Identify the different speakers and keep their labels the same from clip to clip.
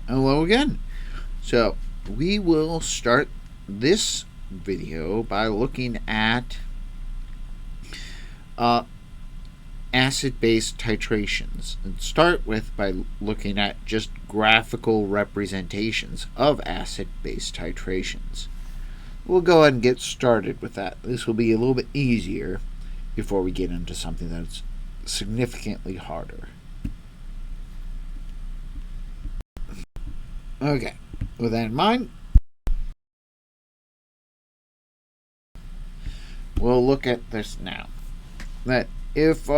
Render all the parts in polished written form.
Speaker 1: Hello again. So, we will start this video by looking at uh, acid-base titrations. And start with by looking at just graphical representations of acid-base titrations. We'll go ahead and get started with that. This will be a little bit easier before we get into something that's significantly harder. Okay, with that in mind, we'll look at this now. That if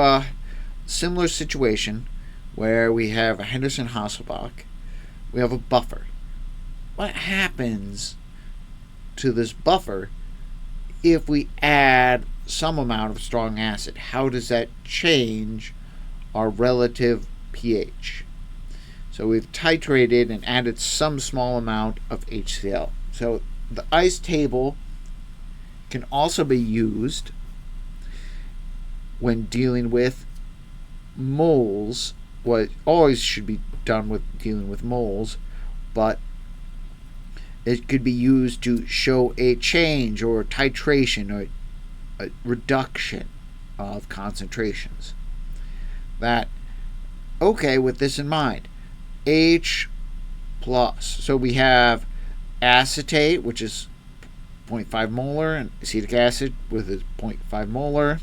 Speaker 1: similar situation where we have a Henderson-Hasselbalch, we have a buffer. What happens to this buffer if we add some amount of strong acid? How does that change our relative pH? So we've titrated and added some small amount of HCl. So the ice table can also be used when dealing with moles. Well, it always should be done with dealing with moles, but it could be used to show a change or titration or a reduction of concentrations. With this in mind, H plus. So we have acetate, which is 0.5 molar, and acetic acid with its 0.5 molar.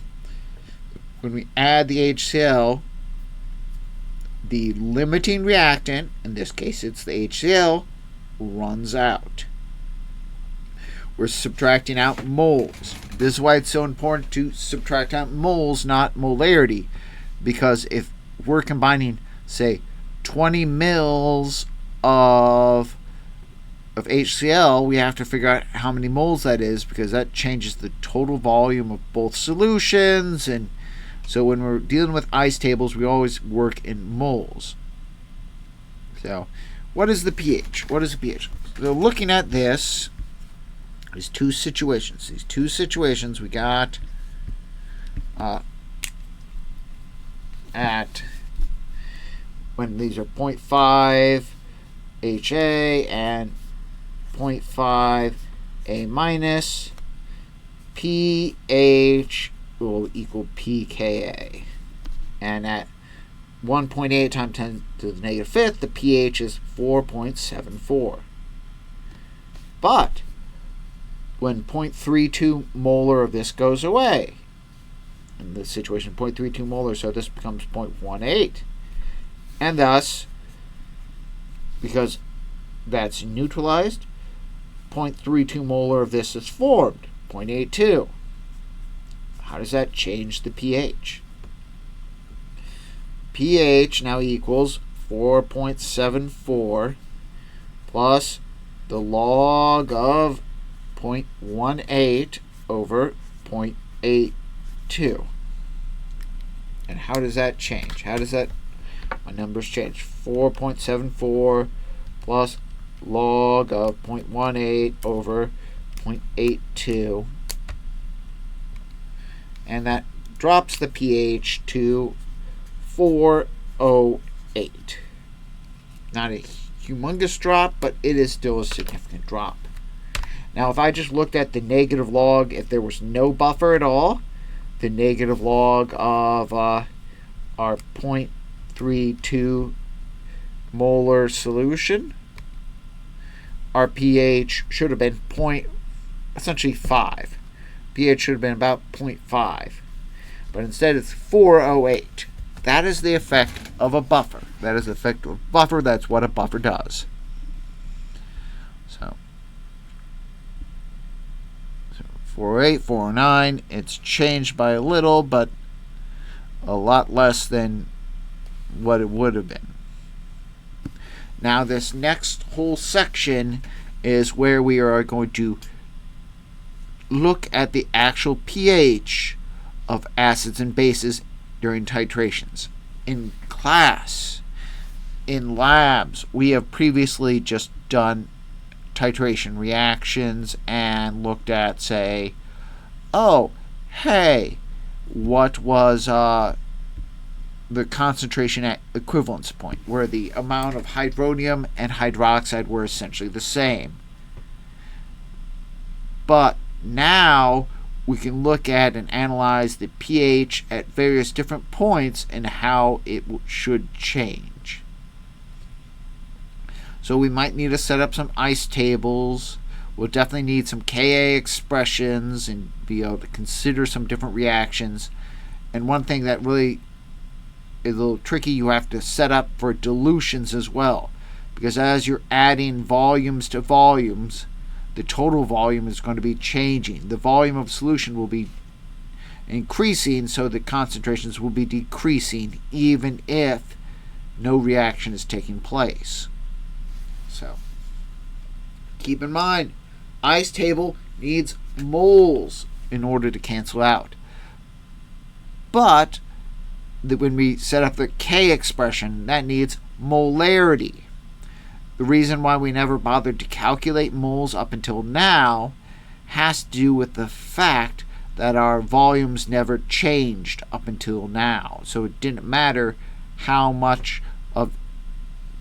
Speaker 1: When we add the HCl, the limiting reactant, in this case it's the HCl, runs out. We're subtracting out moles. This is why it's so important to subtract out moles, not molarity, because if we're combining, say, 20 mils of HCl, we have to figure out how many moles that is, because that changes the total volume of both solutions. And so when we're dealing with ice tables, we always work in moles. So what is the pH? So looking at this, there's two situations. These two situations we got at when these are 0.5 HA and 0.5 A minus, pH will equal pKa. And at 1.8 times 10 to the negative fifth, the pH is 4.74. But when 0.32 molar of this goes away, in this situation 0.32 molar, so this becomes 0.18. And thus, because that's neutralized, 0.32 molar of this is formed, 0.82. How does that change the pH? pH now equals 4.74 plus the log of 0.18 over 0.82. And how does that change? My numbers change. 4.74 plus log of 0.18 over 0.82. And that drops the pH to 408. Not a humongous drop, but it is still a significant drop. Now, if I just looked at the negative log, if there was no buffer at all, the negative log of our 0.32 molar solution, our pH should have been essentially 5. pH should have been about 0.5. But instead it's 408. That is the effect of a buffer. That's what a buffer does. So 408, 409, it's changed by a little, but a lot less than what it would have been. Now this next whole section is where we are going to look at the actual pH of acids and bases during titrations. In class, in labs, we have previously just done titration reactions and looked at, say, what was the concentration at equivalence point, where the amount of hydronium and hydroxide were essentially the same. But now we can look at and analyze the pH at various different points and how it should change. So we might need to set up some ice tables. We'll definitely need some Ka expressions and be able to consider some different reactions. And one thing that really is a little tricky, you have to set up for dilutions as well. Because as you're adding volumes to volumes, the total volume is going to be changing. The volume of solution will be increasing, so the concentrations will be decreasing even if no reaction is taking place. So keep in mind, ice table needs moles in order to cancel out. But when we set up the K expression, that needs molarity. The reason why we never bothered to calculate moles up until now has to do with the fact that our volumes never changed up until now. So it didn't matter how much of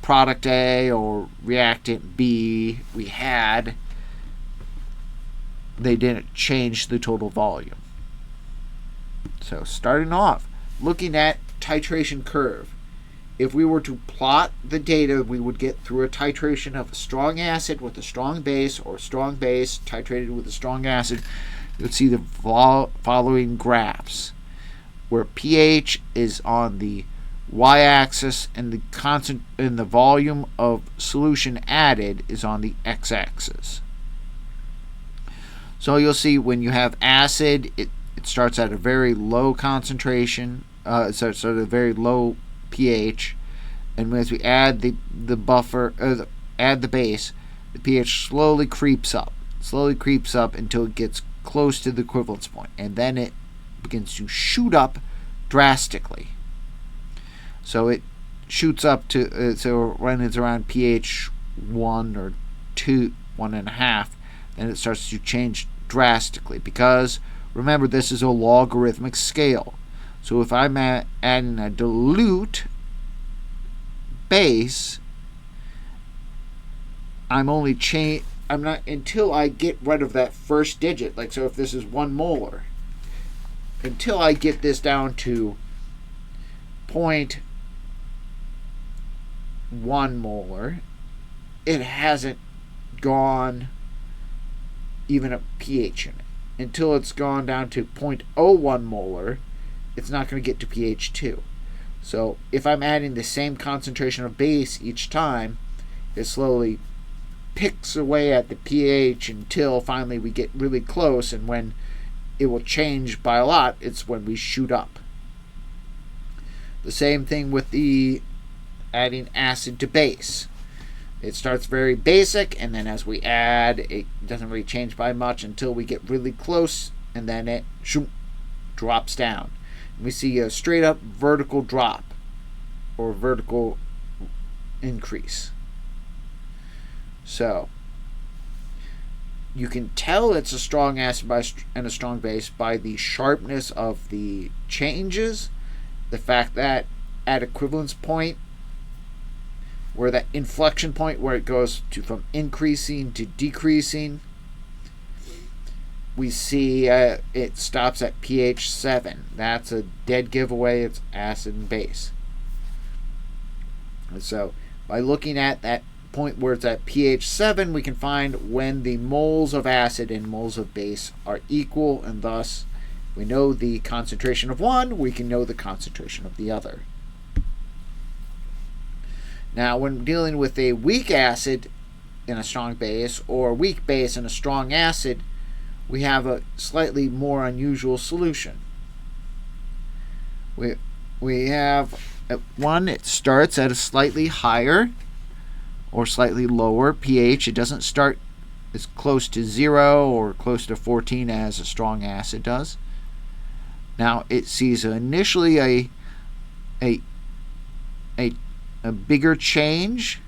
Speaker 1: product A or reactant B we had, they didn't change the total volume. So starting off, looking at titration curve. If we were to plot the data, we would get through a titration of a strong acid with a strong base, or a strong base titrated with a strong acid. You'll see the following graphs, where pH is on the y-axis and the volume of solution added is on the x-axis. So you'll see when you have acid, it starts at a very low concentration, it starts at a very low pH, and as we add the base, the pH slowly creeps up until it gets close to the equivalence point, and then it begins to shoot up drastically. So it shoots up to so when it's around pH 1 or 2, 1.5, then it starts to change drastically, because remember, this is a logarithmic scale. So if I'm adding a dilute base, I'm not until I get rid of that first digit. Like, so if this is 1 molar, until I get this down to 0.1 molar, it hasn't gone even a pH in it. Until it's gone down to 0.01 molar, it's not going to get to pH 2. So if I'm adding the same concentration of base each time, it slowly picks away at the pH until finally we get really close, and when it will change by a lot, it's when we shoot up. The same thing with the adding acid to base. It starts very basic, and then as we add, it doesn't really change by much until we get really close, and then it drops down. We see a straight up vertical drop or vertical increase. So you can tell it's a strong acid and a strong base by the sharpness of the changes, the fact that at equivalence point, where that inflection point where it goes from increasing to decreasing, we see it stops at pH 7. That's a dead giveaway. It's acid and base. And so by looking at that point where it's at pH 7, we can find when the moles of acid and moles of base are equal, and thus we know the concentration of one, we can know the concentration of the other. Now, when dealing with a weak acid in a strong base, or a weak base in a strong acid, we have a slightly more unusual solution. We have one, it starts at a slightly higher or slightly lower pH. It doesn't start as close to 0 or close to 14 as a strong acid does. Now it sees initially a bigger change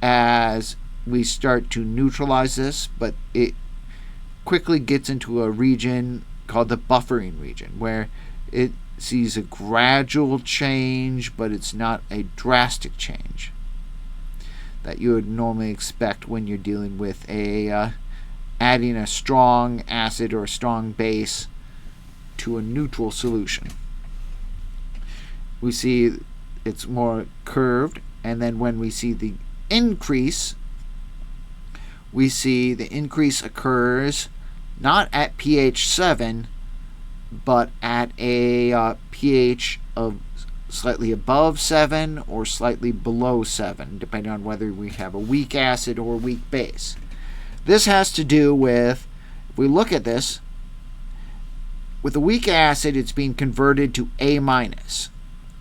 Speaker 1: as we start to neutralize this, but it quickly gets into a region called the buffering region, where it sees a gradual change, but it's not a drastic change that you would normally expect when you're dealing with adding a strong acid or a strong base to a neutral solution. We see it's more curved, and then when we see the increase, we see the increase occurs not at pH 7, but at a pH of slightly above 7 or slightly below 7, depending on whether we have a weak acid or a weak base. This has to do with, if we look at this, with a weak acid, it's being converted to A-.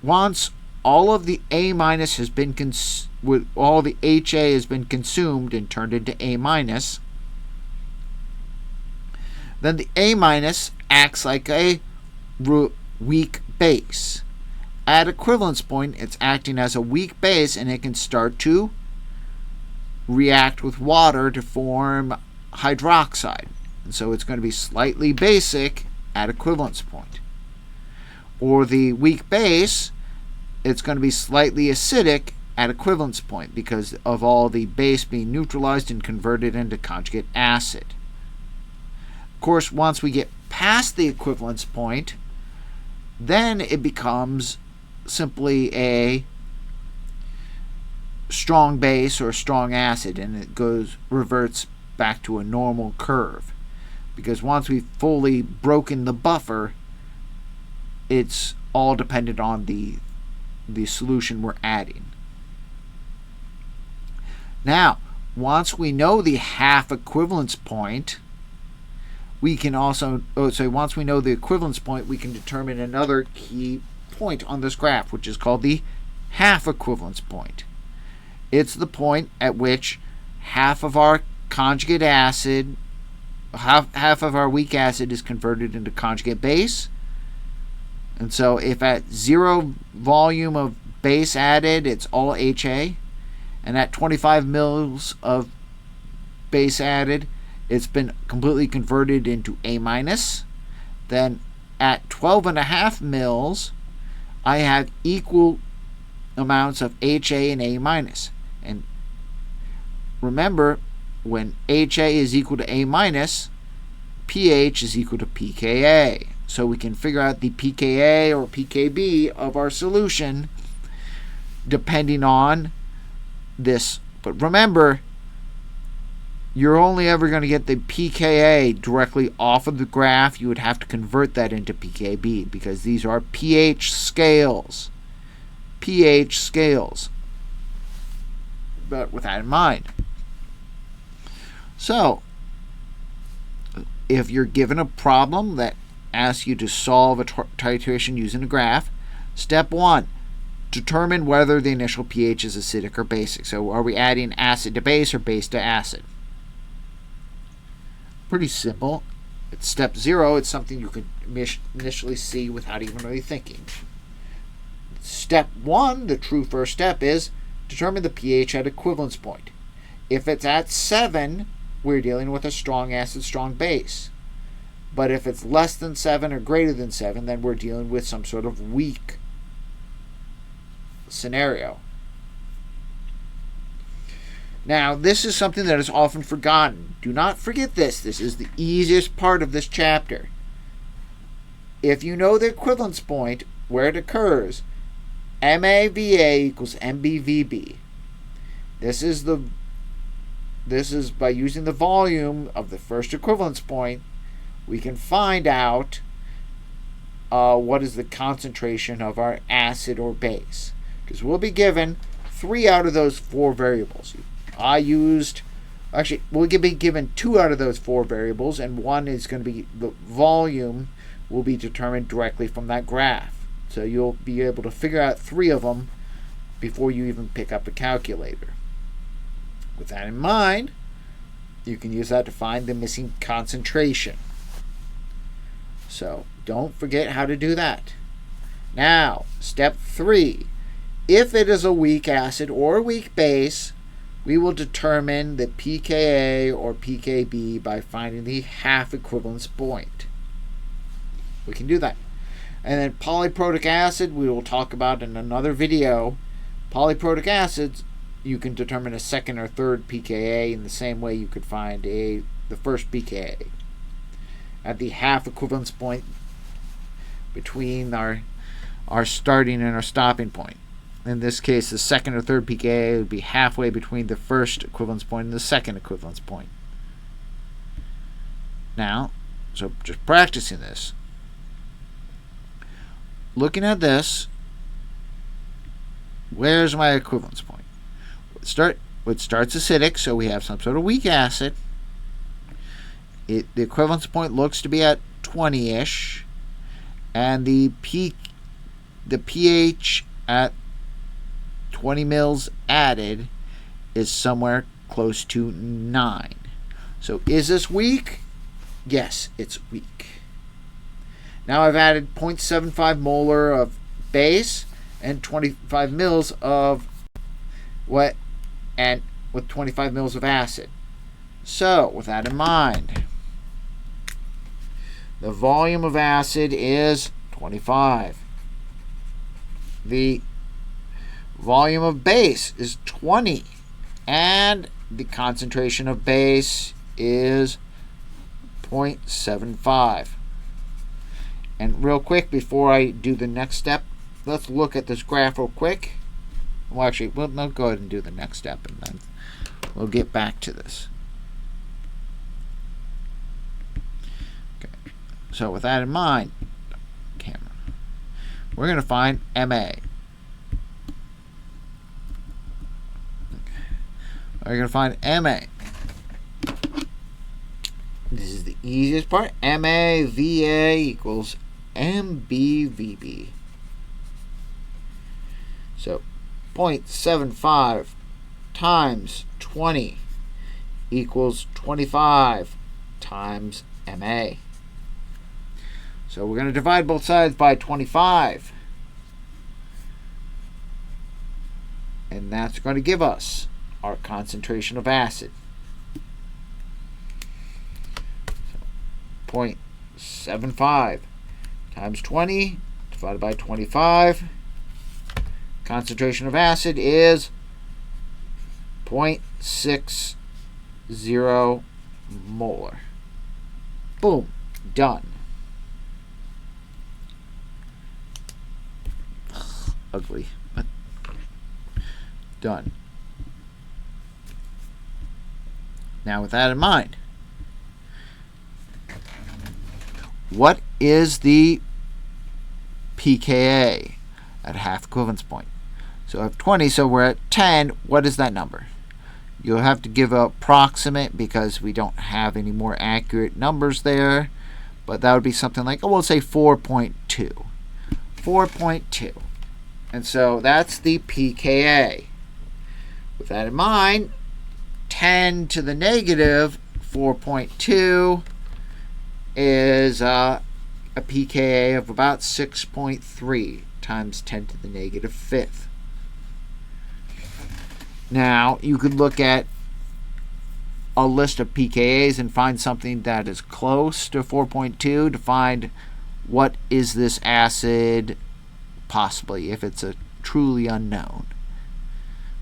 Speaker 1: Once all of the A- has been all the HA has been consumed and turned into A-, then the A- acts like a weak base. At equivalence point, it's acting as a weak base, and it can start to react with water to form hydroxide. And so it's going to be slightly basic at equivalence point. Or the weak base, it's going to be slightly acidic at equivalence point because of all the base being neutralized and converted into conjugate acid. Of course, once we get past the equivalence point, then it becomes simply a strong base or a strong acid, and it reverts back to a normal curve. Because once we've fully broken the buffer, it's all dependent on the solution we're adding. Now, once we know the half equivalence point, we can also, once we know the equivalence point, we can determine another key point on this graph, which is called the half equivalence point. It's the point at which half of our conjugate acid, half of our weak acid is converted into conjugate base. And so if at 0 volume of base added, it's all HA, and at 25 mils of base added, it's been completely converted into A-. Then at 12.5 mils, I have equal amounts of HA and A-. And remember, when HA is equal to A-, pH is equal to pKa. So we can figure out the pKa or pKb of our solution depending on this. But remember, you're only ever going to get the pKa directly off of the graph. You would have to convert that into pKb because these are pH scales. pH scales. But with that in mind. So, if you're given a problem that asks you to solve a titration using a graph, step 1, determine whether the initial pH is acidic or basic. So are we adding acid to base or base to acid? Pretty simple. At step 0, it's something you could initially see without even really thinking. Step 1, the true first step, is determine the pH at equivalence point. If it's at 7, we're dealing with a strong acid, strong base. But if it's less than 7 or greater than 7, then we're dealing with some sort of weak scenario. Now, this is something that is often forgotten. Do not forget this. This is the easiest part of this chapter. If you know the equivalence point where it occurs, MAVA equals MBVB. This is by using the volume of the first equivalence point, we can find out what is the concentration of our acid or base. Because we'll be given 3 out of those 4 variables. We'll be given 2 out of those 4 variables, and one is going to be the volume will be determined directly from that graph. So you'll be able to figure out 3 of them before you even pick up a calculator. With that in mind, you can use that to find the missing concentration. So don't forget how to do that. Now, step 3. If it is a weak acid or a weak base, we will determine the pKa or pKb by finding the half equivalence point. We can do that. And then polyprotic acid, we will talk about in another video. Polyprotic acids, you can determine a second or third pKa in the same way you could find the first pKa. At the half equivalence point between our starting and our stopping point. In this case, the second or third pKa would be halfway between the first equivalence point and the second equivalence point. Now, so just practicing this. Looking at this, where's my equivalence point? It starts acidic, so we have some sort of weak acid. The equivalence point looks to be at 20-ish, and the pH at 20 mils added is somewhere close to 9. So is this weak? Yes, it's weak. Now I've added 0.75 molar of base and 25 mils of wet, and with 25 mils of acid. So with that in mind, the volume of acid is 25. The volume of base is 20. And the concentration of base is 0.75. And real quick, before I do the next step, let's look at this graph real quick. Well, actually, we'll go ahead and do the next step, and then we'll get back to this. Okay. So with that in mind, camera, we're going to find MA. We're going to find MA. This is the easiest part. MAVA equals MBVB. So 0.75 times 20 equals 25 times MA. So we're going to divide both sides by 25. And that's going to give us our concentration of acid. 0.75 times 20 divided by 25. Concentration of acid is 0.60 molar. Boom. Done. Ugly, but done. Now with that in mind, what is the pKa at half equivalence point? So I have 20, so we're at 10. What is that number? You'll have to give an approximate because we don't have any more accurate numbers there. But that would be something like, we'll say 4.2. 4.2. And so that's the pKa. With that in mind, 10 to the negative 4.2 is a pKa of about 6.3 times 10 to the negative fifth. Now, you could look at a list of pKa's and find something that is close to 4.2 to find what is this acid possibly, if it's a truly unknown.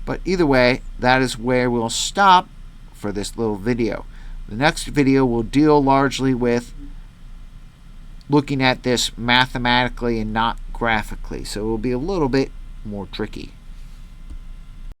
Speaker 1: But either way, that is where we'll stop for this little video. The next video will deal largely with looking at this mathematically and not graphically, so it will be a little bit more tricky.